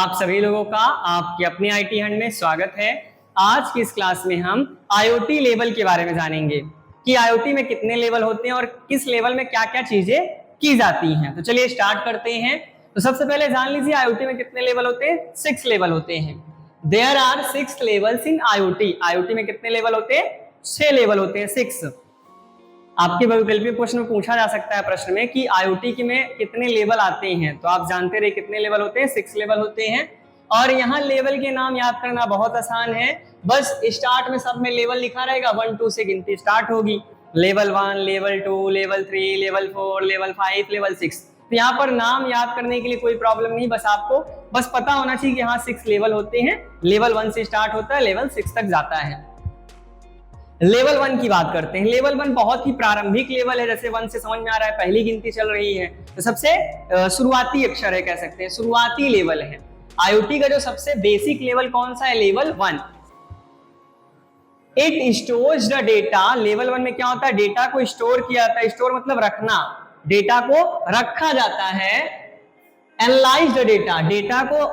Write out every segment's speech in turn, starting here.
आप सभी लोगों का आपकी अपनी आईटी हंड में स्वागत है। आज की इस क्लास में हम आईओटी लेवल के बारे में जानेंगे कि आईओटी में कितने लेवल होते हैं और किस लेवल में क्या क्या चीजें की जाती हैं। तो चलिए स्टार्ट करते हैं। तो सबसे पहले जान लीजिए आईओटी में कितने लेवल होते हैं। 6 लेवल होते हैं। There are 6 levels in IoT. IoT में कितने लेवल होते हैं? 6 लेवल होते हैं, 6। आपके वैकल्पिक क्वेश्चन में पूछा जा सकता है प्रश्न में कि आईओटी में कितने लेवल आते हैं, तो आप जानते रहे कितने लेवल होते हैं, 6 लेवल होते हैं। और यहाँ लेवल के नाम याद करना बहुत आसान है, बस स्टार्ट में सब में लेवल लिखा रहेगा, 1 2 से गिनती स्टार्ट होगी। Level 1, level 2, level 3, level 4, level 5, level 6। तो यहाँ पर नाम याद करने के लिए कोई प्रॉब्लम नहीं, बस आपको बस पता होना चाहिए कि हाँ 6 लेवल होते हैं। लेवल 1 से स्टार्ट होता है, लेवल 6 तक जाता है। लेवल 1 की बात करते हैं। लेवल 1 बहुत ही प्रारंभिक लेवल है, जैसे 1 से समझ में आ रहा है पहली गिनती चल रही है, तो सबसे शुरुआती अक्षर है, कह सकते हैं शुरुआती लेवल है। आईओटी का जो सबसे बेसिक लेवल कौन सा है? Level 1। It stores the data. Level 1 में क्या होता है? डेटा को स्टोर किया जाता है। स्टोर मतलब रखना, डेटा को रखा जाता है। एनालाइज द डेटा, डेटा को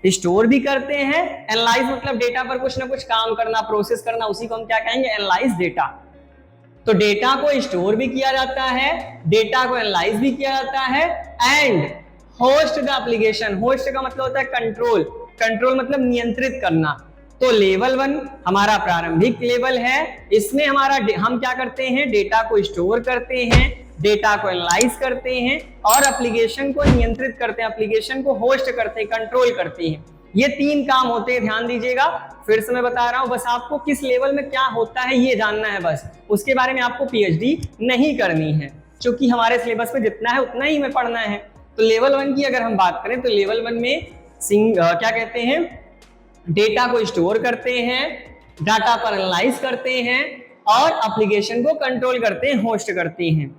स्टोर भी करते हैं। एनालाइज मतलब डेटा पर कुछ ना कुछ काम करना, प्रोसेस करना, उसी को हम क्या कहेंगे? Analyse data. तो डेटा को स्टोर भी किया जाता है, डेटा को एनालाइज भी किया जाता है। And host the application. Host का मतलब होता है कंट्रोल। कंट्रोल मतलब नियंत्रित करना। तो लेवल 1 हमारा प्रारंभिक लेवल है। इसमें हम क्या करते हैं? डेटा को स्टोर करते हैं, डेटा को एनालाइज करते हैं और एप्लीकेशन को नियंत्रित करते हैं, एप्लीकेशन को होस्ट करते हैं, कंट्रोल करते हैं। ये 3 काम होते हैं, ध्यान दीजिएगा। फिर से मैं बता रहा हूं, बस आपको किस लेवल में क्या होता है ये जानना है, बस उसके बारे में आपको पीएचडी नहीं करनी है, क्योंकि हमारे सिलेबस में जितना है उतना ही हमें पढ़ना है। तो लेवल 1 की अगर हम बात करें तो लेवल 1 में क्या कहते हैं? डेटा को स्टोर करते हैं, डाटा पर एनालाइज करते हैं और एप्लीकेशन को कंट्रोल करते हैं, होस्ट करते हैं।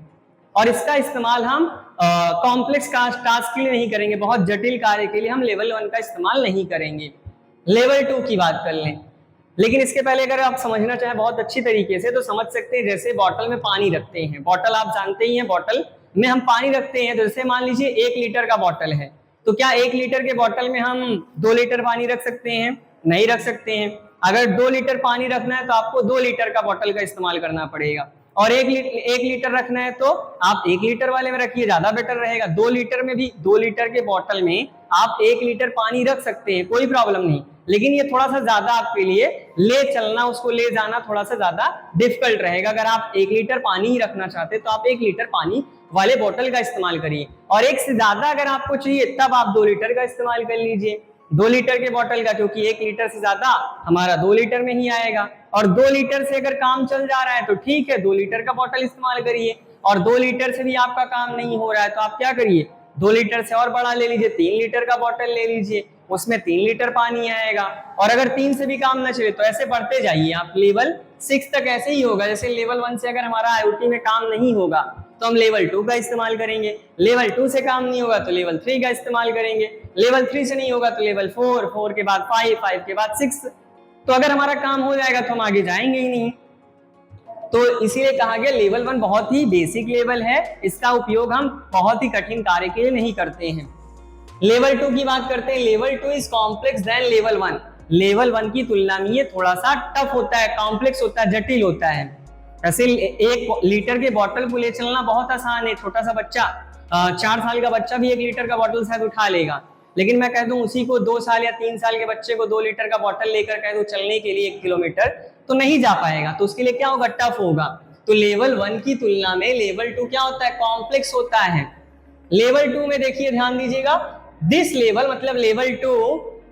और इसका इस्तेमाल हम कॉम्प्लेक्स टास्क के लिए नहीं करेंगे, बहुत जटिल कार्य के लिए हम लेवल 1 का इस्तेमाल नहीं करेंगे। लेवल 2 की बात कर लें, लेकिन इसके पहले अगर आप समझना चाहें बहुत अच्छी तरीके से तो समझ सकते हैं। जैसे बॉटल में पानी रखते हैं, बॉटल आप जानते ही हैं, बॉटल में हम पानी रखते हैं। जैसे मान लीजिए 1 लीटर का बॉटल है, तो क्या 1 लीटर के बॉटल में हम 2 लीटर पानी रख सकते हैं? नहीं रख सकते हैं। अगर 2 लीटर पानी रखना है तो आपको 2 लीटर का बॉटल का इस्तेमाल करना पड़ेगा। और 1 लीटर रखना है तो आप 1 लीटर वाले में रखिए, ज्यादा बेटर रहेगा। 2 लीटर में भी 2 लीटर के बॉटल में आप 1 लीटर पानी रख सकते हैं, कोई प्रॉब्लम नहीं। लेकिन ये थोड़ा सा ज्यादा आपके लिए ले चलना, उसको ले जाना थोड़ा सा ज्यादा डिफिकल्ट रहेगा। अगर आप 1 लीटर पानी ही रखना चाहते हैं तो आप 1 लीटर पानी वाले बोतल का इस्तेमाल करिए। और 1 से ज्यादा अगर आपको चाहिए तब आप 2 लीटर का इस्तेमाल कर लीजिए, 2 लीटर के बोतल का, क्योंकि 1 लीटर से ज्यादा हमारा 2 लीटर में ही आएगा। और 2 लीटर से अगर काम चल जा रहा है तो ठीक है, 2 लीटर का बोतल इस्तेमाल करिए। और 2 लीटर से भी आपका काम नहीं हो रहा है तो आप क्या करिए? 2 लीटर से और बड़ा ले लीजिए, 3 लीटर का बोतल ले लीजिए, उसमें 3 लीटर पानी आएगा। और अगर 3 से भी काम न चले तो ऐसे बढ़ते जाइए आप, लेवल 6 तक ऐसे ही होगा। जैसे लेवल 1 से अगर हमारा आईओटी में काम नहीं होगा तो हम लेवल 2 का इस्तेमाल करेंगे, लेवल 2 से काम नहीं होगा तो लेवल 3 का इस्तेमाल करेंगे, लेवल 3 से नहीं होगा तो लेवल 4, 4 के बाद 5, 5 के बाद 6। तो अगर हमारा काम हो जाएगा तो हम आगे जाएंगे ही नहीं। तो इसीलिए कहा गया लेवल 1 बहुत ही बेसिक लेवल है, इसका उपयोग हम बहुत ही कठिन कार्य के लिए नहीं करते हैं। लेवल 2 की बात करते हैं। Level 2 is complex than level 1। Level 1 की तुलना में ये थोड़ा सा टफ होता है, कॉम्प्लेक्स होता है, जटिल होता है। ऐसे 1 लीटर के बॉटल को ले चलना बहुत आसान है, छोटा सा बच्चा 4 साल का बच्चा भी 1 लीटर का बॉटल शायद उठा लेगा। लेकिन मैं कह दूं उसी को 2 साल या 3 साल के बच्चे को 2 लीटर का बॉटल लेकर कह दूं चलने के लिए 1 किलोमीटर, तो नहीं जा पाएगा, तो उसके लिए क्या होगा? टफ होगा। तो लेवल 1 की तुलना में लेवल 2 क्या होता है? कॉम्प्लेक्स होता है। लेवल 2 में देखिए, ध्यान दीजिएगा, दिस लेवल मतलब लेवल 2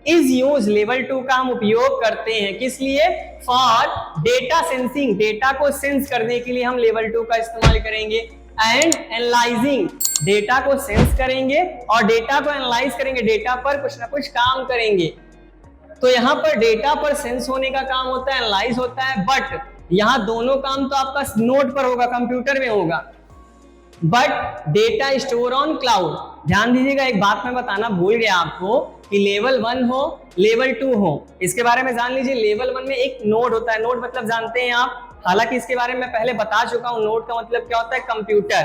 इज यूज। लेवल 2 का हम उपयोग करते हैं किस लिए? For data sensing. डेटा को सेंस करने के लिए हम लेवल 2 का इस्तेमाल करेंगे। एंड एनालाइजिंग, डेटा को सेंस करेंगे और डेटा को एनालाइज करेंगे, डेटा पर कुछ ना कुछ काम करेंगे। तो यहाँ पर डेटा पर सेंस होने का काम होता है, एनालाइज होता है, बट यहाँ दोनों काम तो आपका नोट पर होगा, कंप्यूटर में होगा, but data store on cloud. ध्यान दीजिएगा, एक बात मैं बताना भूल गया आपको कि लेवल 1 हो, लेवल 2 हो, इसके बारे में जान लीजिए। लेवल 1 में एक नोड होता है, नोड मतलब जानते हैं आप, हालांकि इसके बारे में मैं पहले बता चुका हूं। नोड का मतलब क्या होता है? कंप्यूटर।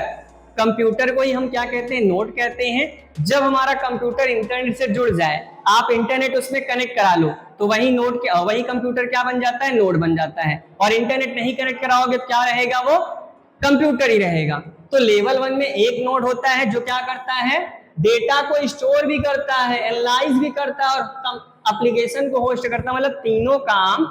कंप्यूटर को ही हम क्या कहते हैं, नोड कहते हैं। जब हमारा कंप्यूटर इंटरनेट से जुड़ जाए, आप इंटरनेट उसमें कनेक्ट करा लो, तो वही वही कंप्यूटर क्या बन जाता है, नोड बन जाता है। और इंटरनेट नहीं कनेक्ट कराओगे तो क्या रहेगा, वो कंप्यूटर ही रहेगा। तो लेवल 1 में एक नोड होता है जो क्या करता है, डेटा को स्टोर भी करता है, एनालाइज भी करता है और एप्लीकेशन को होस्ट करता है। मतलब तीनों काम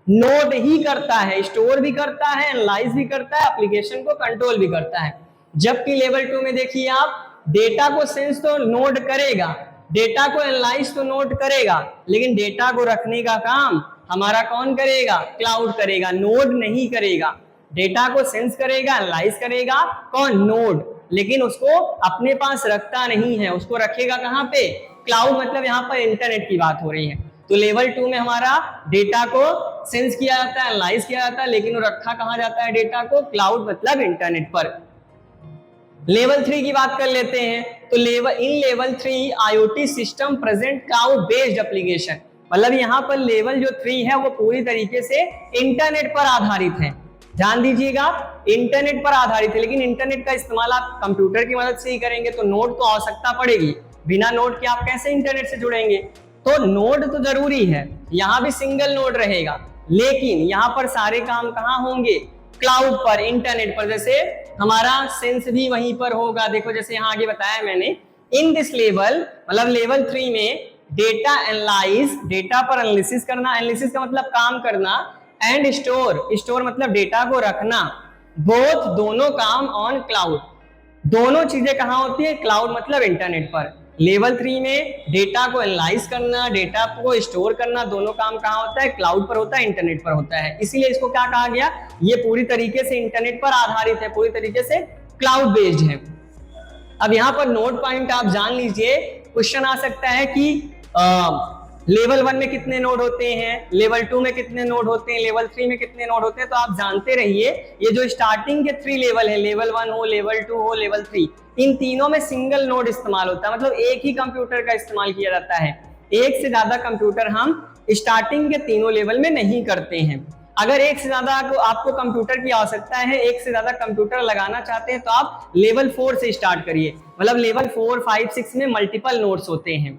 नोड ही करता है, स्टोर भी करता है, एनालाइज भी करता है, एप्लीकेशन को कंट्रोल भी करता है। जबकि लेवल 2 में देखिए आप, डेटा को सेंस तो नोड करेगा, डेटा को एनालाइज तो नोड करेगा, लेकिन डेटा को रखने का काम हमारा कौन करेगा, क्लाउड करेगा, नोड नहीं करेगा। डेटा को सेंस करेगा, एनालाइज करेगा कौन, नोड, लेकिन उसको अपने पास रखता नहीं है। उसको रखेगा कहाँ पे, क्लाउड। मतलब यहाँ पर इंटरनेट की बात हो रही है। तो लेवल 2 में हमारा डेटा को सेंस किया जाता है, एनालाइज किया जाता है, लेकिन वो रखा कहाँ जाता है डेटा को, क्लाउड मतलब इंटरनेट पर। लेवल 3 की बात कर लेते हैं। तो level 3 IoT system present cloud based application. मतलब यहाँ पर लेवल जो 3 है वो पूरी तरीके से इंटरनेट पर आधारित है। ध्यान दीजिएगा, इंटरनेट पर आधारित है, लेकिन इंटरनेट का इस्तेमाल आप कंप्यूटर की मदद से ही करेंगे, तो नोड तो आवश्यकता पड़ेगी। बिना नोड के आप कैसे इंटरनेट से जुड़ेंगे। तो नोड तो जरूरी है, यहाँ भी सिंगल नोड रहेगा, लेकिन यहाँ पर सारे काम कहाँ होंगे, क्लाउड पर, इंटरनेट पर। जैसे हमारा सेंस भी वहीं पर होगा। देखो जैसे यहाँ आगे बताया मैंने, इन दिस लेवल, मतलब लेवल 3 में डेटा एनालाइज, डेटा पर एनालिसिस करना, एनालिसिस का मतलब काम करना, एंड स्टोर मतलब डेटा को रखना, बोथ दोनों काम ऑन क्लाउड। दोनों चीजें कहाँ होती है, क्लाउड मतलब इंटरनेट पर। लेवल 3 में डेटा को एनालाइज करना, डेटा को स्टोर करना, दोनों काम कहाँ होता है, क्लाउड पर होता है, इंटरनेट पर होता है। इसीलिए इसको क्या कहा गया, ये पूरी तरीके से इंटरनेट पर आधारित है, पूरी तरीके से क्लाउड बेस्ड है। अब यहाँ पर नोड पॉइंट आप जान लीजिए। क्वेश्चन आ सकता है कि लेवल 1 में कितने नोड होते हैं, लेवल 2 में कितने नोड होते हैं, लेवल 3 में कितने नोड होते हैं। तो आप जानते रहिए, ये जो स्टार्टिंग के 3 लेवल है, लेवल 1 हो, लेवल 2 हो, लेवल 3, इन तीनों में सिंगल नोड इस्तेमाल होता है। मतलब एक ही कंप्यूटर का इस्तेमाल किया जाता है। एक से ज्यादा कंप्यूटर हम स्टार्टिंग के तीनों लेवल में नहीं करते हैं। अगर एक से ज्यादा आपको कंप्यूटर की आवश्यकता है, एक से ज्यादा कंप्यूटर लगाना चाहते हैं, तो आप लेवल 4 से स्टार्ट करिए। मतलब लेवल 4, 5, 6 में मल्टीपल नोड्स होते हैं।